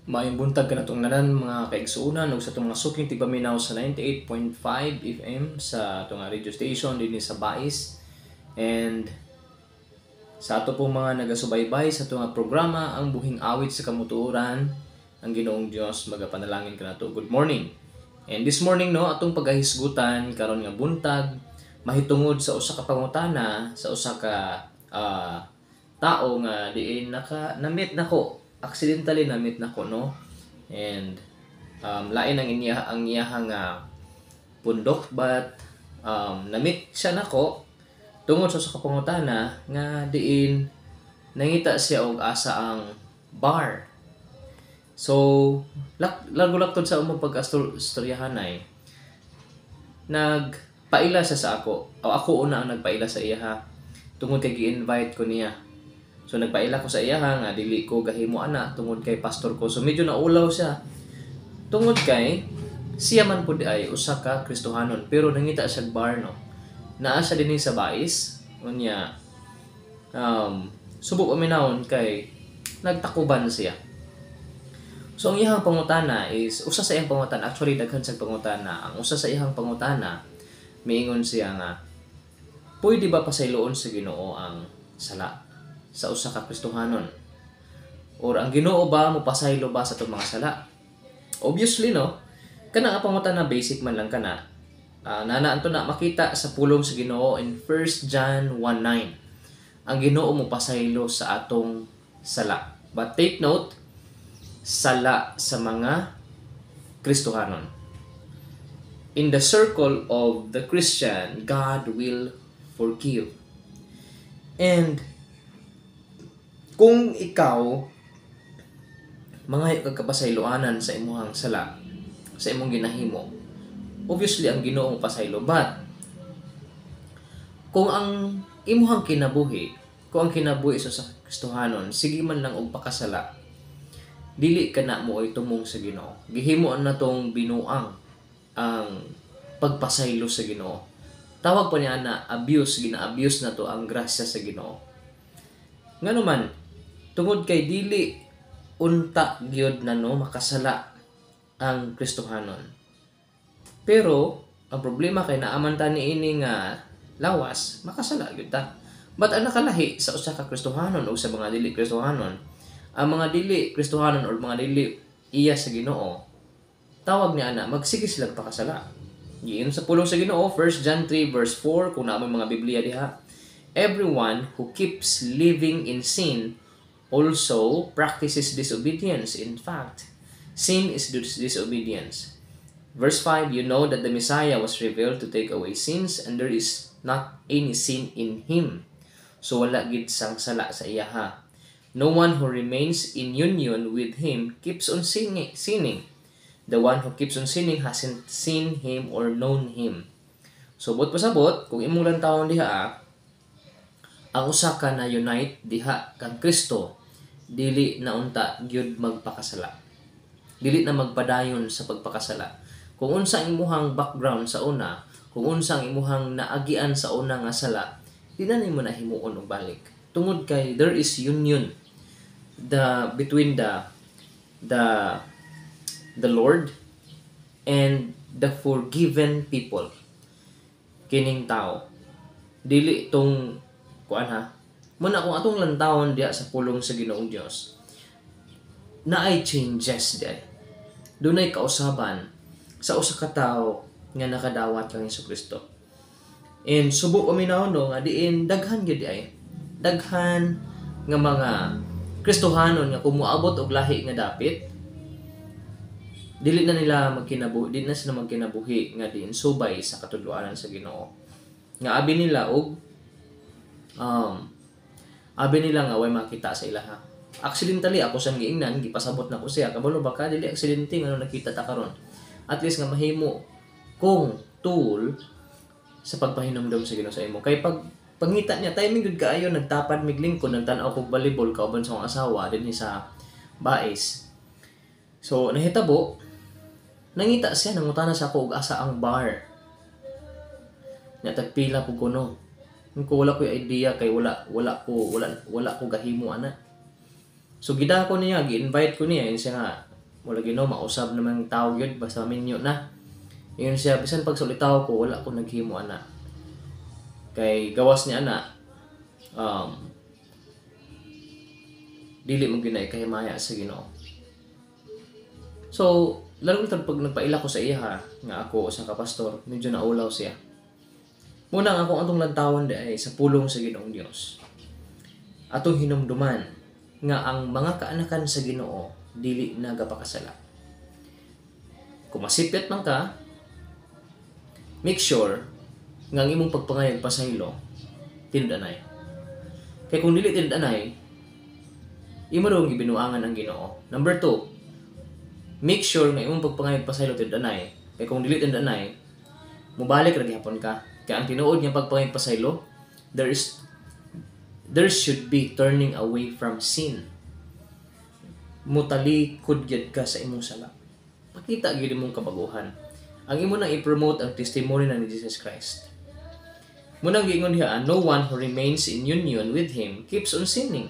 Maayong buntag ka na itong nanan mga kaigsuunan o sa itong mga suking tipaminaw sa 98.5 FM sa itong radio station din sa Bais. And sa ato pong mga nagasubaybay sa itong programa, ang buhing awit sa kamuturan, ang Ginoong Diyos, magapanalangin ka na ito. Good morning. And this morning, no, atong paghahisgutan karon nga buntag, mahitungod sa usa ka pangutana, sa usa ka tao nga diin na-meet nako, accidentally na-meet nako, no. And lain ang iyahang pundok, but na-meet siya nako tungod sa usa ka pangutana nga diin nangita siya og asa ang bar. So lago-lagtod sa umong pag-istoryahan ay nagpaila siya sa ako. O ako una ang nagpaila sa iya tungod kay gi-invite ko niya. So nagpaila ko sa iya nga dili ko gahimo ana tungod kay pastor ko. So medyo naulaw siya. Tungod kay siya man pud ay usa ka Kristohanon pero nangita siya bar, no. Naa siya dinhi sa Bais. Unya subok paminawon kay nagtakuban siya. So ang iyang pangutana is usa sa iyang pangutana, actually daghan sa pangutana. Ang usa sa iyang pangutana miingon siya nga, pwede ba pasayloon sa Ginoo ang sala sa usa ka Kristohanon? Or ang Ginoo ba mo pasaylo ba sa itong mga sala? Obviously, no, kana nga pangutana basic man lang kana. Nanaan to na makita sa pulong sa Ginoo in 1 John 1:9. Ang Ginoo mo pasaylo sa atong sala. But take note, sala sa mga Kristohanon. In the circle of the Christian, God will forgive. And kung ikaw mga kagkapasayloanan sa imuhang sala, sa imong ginahimo, obviously ang Ginoo pasaylo. But kung ang imuhang kinabuhi, kung ang kinabuhi sa Kristohanon, sige man lang og pakasala, dili ka na mo ay tumong sa Ginoo. Gihimo na tong binuang ang pagpasaylo sa Ginoo. Tawag pa niya na abuse, gina-abuse na to ang grasya sa Ginoo. Nganuman, tungod kay dili unta gyud na no makasala ang Kristohanon. Pero ang problema kay naaman ta niini nga lawas, makasala gyud ta. But ang nakalahi sa usa ka Kristohanon o sa mga dili Kristohanon, ang mga dili Kristohanon or mga dili iya sa Ginoo, tawag niya na magsige sila pakasala. Giin sa pulong sa Ginoo, 1 John 3 verse 4, kung naamay mga Biblia diha, everyone who keeps living in sin also practices disobedience. In fact, sin is disobedience. Verse 5, you know that the Messiah was revealed to take away sins, and there is not any sin in Him. So wala gid sang sala sa iya ha. No one who remains in union with Him keeps on sinning. The one who keeps on sinning hasn't seen Him or known Him. So bot pasabot, kung imong lantawon diha, ang usa ka na unite diha kang Kristo, dili na unta gyud magpakasala. Dili na magpadayon sa pagpakasala. Kung unsa ang imuhang background sa una, kung unsa ang imuhang naagian sa una nga sala, di na nimo na himuon og balik. Tungod kay there is union between the Lord and the forgiven people. Kining tao dili tong kuan ha. Muna kung atong lantawon diha sa pulong sa Ginoong Dios, naay changes diay. Dunay kausaban sa usa ka tawo nga nakadawat kang Hesukristo. And subok paminawon no nga diin daghan gyud diay. Daghan nga mga Kristohanon nga kung moabot og lahi nga dapit, dili na sila magkinabuhi nga diin subay sa katudloanan sa Ginoo. Nga abi nila nga way makita sa ilaha. Accidentally ako sang giingnan, gipasabot na ko siya. Kabalo baka dili aksidente nga nakita ta karon. At least nga mahimo kung tool sa pagpahinumdom sa Ginoo sa imo. Kay pangita niya timing gud kaayo, nagtapad mig lingkod, nagtan-aw kog volleyball kauban sa akong asawa dinhi sa Bais. So nahitabo, nangita siya, nangutana sa ako og asa ang bar. Natagpila po kuno. Kung wala ko idea kay wala ko gahimo ana. So gidako niya, gi-invite ko niya, yun siya nga Wala Ginoo mausab naman tao gyud basta minyo na. Ingon siya bisan pag sulitaw ko wala ko naghimo ana. Kay gawas ni ana dili mo ginay kahimaya sa Ginoo. So, lalo na pag nagpaila ko sa iya nga ako sa kapastor, medyo naulaw siya. Muna nga akong atong lantawon di ay sa pulong sa Ginoong Dios. Atong hinumduman nga ang mga kaanakan sa Ginoo dili nagapakasala. Kung masipyat man ka, make sure nga ang imong pagpangayag pasaylo tindanay. Kay kung dili tindanay, imo ron gibinuangan ang Ginoo. Number 2, make sure nga imong pagpangayag pasaylo tindanay. Kay kung dili tindanay, mubalik ra gihapon ka. Kaya ang tinuod niya pagpangayag pasaylo, there should be turning away from sin. Mutalikod gyud ka sa imong sala. Pakita gyud imong kabaguhan. Ang imo nang i-promote ang testimony ni Jesus Christ. Munang giingon diha, no one who remains in union with him keeps on sinning.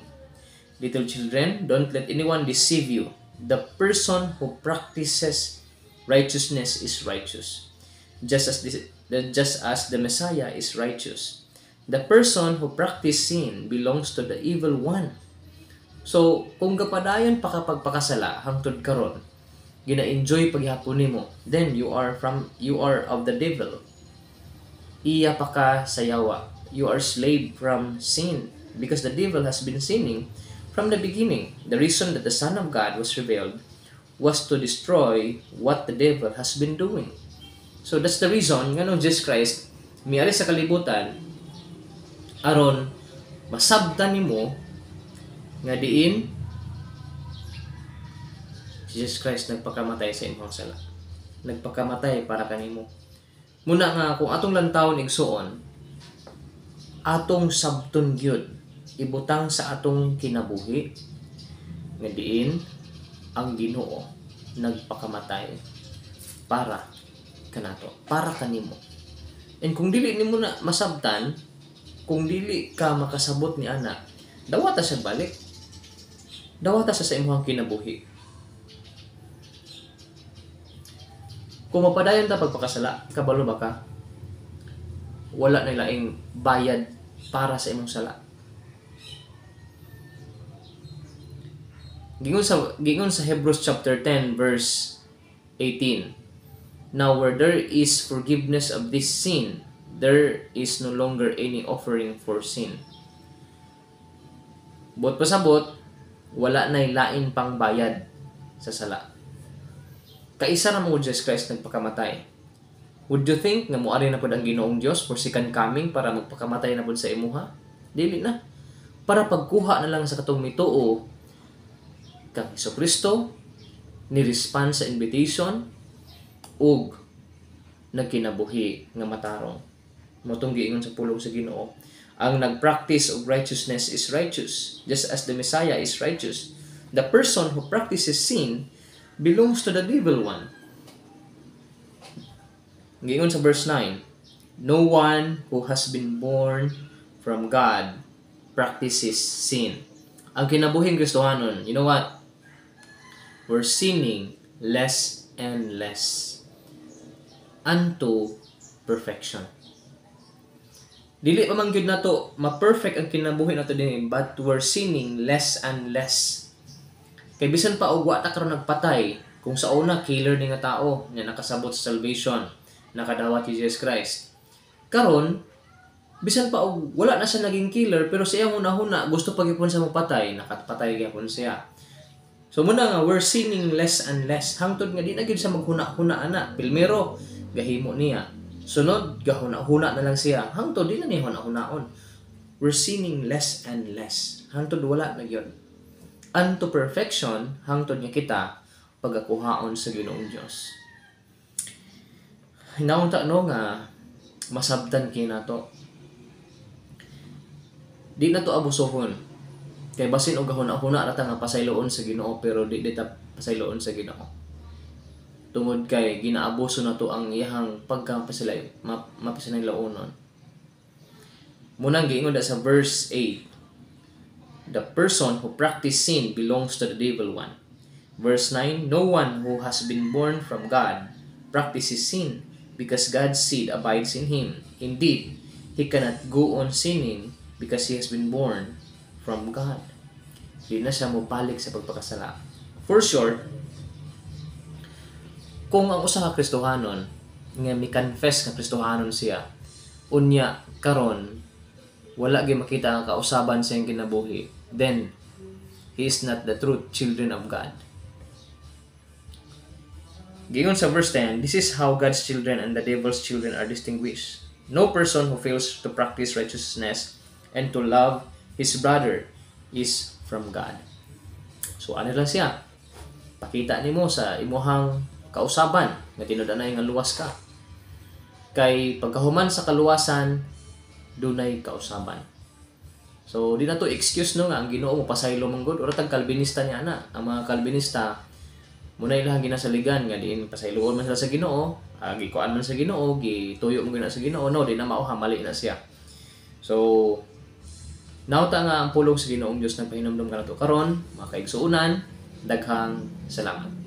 Little children, don't let anyone deceive you. The person who practices righteousness is righteous, just as the Messiah is righteous. The person who practices sin belongs to the evil one. So, kung kapadayon pa kapag pakasala hangtod karon, gina-enjoy paghapon nimo, then you are of the devil. Iya pa ka sayawa. You are slave from sin because the devil has been sinning from the beginning. The reason that the Son of God was revealed was to destroy what the devil has been doing. So that's the reason nga nung Jesus Christ miari sa kalibutan aron masabtan nimo nga diin Jesus Christ nagpakamatay sa imong sala. Nagpakamatay para kanimo. Muna nga kung atong lantawon igsuon, atong sabton gyud ibutang sa atong kinabuhi nga diin ang Ginoo nagpakamatay para kanato, para kanimo. And kung dili nimo na masabtan, kung dili ka makasabot ni ana, dawata sa balik. Dawata sa imong kinabuhi. Kung mapadayon ta pagpakasala, kabalo ba ka? Wala na laing bayad para sa imong sala. Gingon sa Hebrews chapter 10 verse 18. Now where there is forgiveness of this sin, there is no longer any offering for sin. Bot pasabot, wala na lain pang bayad sa sala. Kaisa na mo Jesus Christ nagpakamatay. Would you think nga moari na pud ang Ginoong Dios for second coming para magpakamatay na pud sa imuha? Dili na. Para pagkuha na lang sa katong mituo kang Hesukristo ni respond sa invitation ug nagkinabuhi nga matarong. Motong giingon sa pulong sa Ginoo, ang nagpractice of righteousness is righteous, just as the Messiah is righteous. The person who practices sin belongs to the evil one. Giingon sa verse 9, no one who has been born from God practices sin. Ang kinabuhing Kristohanon, you know what? We're sinning less and less unto perfection. Dili pa man gyud nato ma-perfect ang kinabuhi nato dinhi, but we're sinning less and less. Kay bisan pa og wa ta karon nagpatay, kung sa una killer ni nga tao nga nakasabot sa salvation, nakadawat si Jesus Christ. Karon bisan pa og wala na siya naging killer, pero siya una-una gusto pa gyapon sa mapatay, nakapatay gyapon siya. So muna nga we're sinning less and less hangtod nga di na gyud sa maghuna-huna ana. Pilmero gahimo niya. Sunod gahuna-huna na lang siya. Hangtod di na niya huna-hunaon. We're sinning less and less. Hangtod wala na gyud. Unto perfection hangtod nga kita pagakuhaon sa Ginoong Dios. Hinaon ta no nga masabtan kay nato. Di na to abusohon. Kay basin og gahuna-huna ra ta nga pasayloon sa Ginoo pero di ta pasayloon sa Ginoo. Tungod kay ginaabuso na to ang iyang pagkapasalay, mapasanay laonon. Munang giingon sa verse 8, the person who practices sin belongs to the evil one. Verse 9, no one who has been born from God practices sin, because God's seed abides in him. Indeed, he cannot go on sinning because he has been born from God. Di na siya mobalik sa pagpakasala. For sure, kung ang usa ka Kristohanon nga mi-confess nga Kristohanon siya, unya karon wala gyud makita ang kausaban sa iyang kinabuhi, then he is not the true children of God. Giyon sa verse 10, this is how God's children and the devil's children are distinguished. No person who fails to practice righteousness and to love his brother is from God. So ano lang siya? Pakita nimo sa imuhang kausaban nga tinud-anay nga luwas ka. Kay pagkahuman sa kaluwasan, dunay kausaban. So di na to excuse no nga ang Ginoo mo pasaylo man gud. Ura tag Calvinista niya na. Ang mga Calvinista muna ilang ginasaligan nga diin pasayloon man sila sa Ginoo, gikuan man sa Ginoo, gituyo mo gina sa Ginoo, no, di na mao mali na siya. So nauta nga ang pulong sa Ginoong Dios nagpahinumdum kanato karon, mga kaigsuonan, daghang salamat.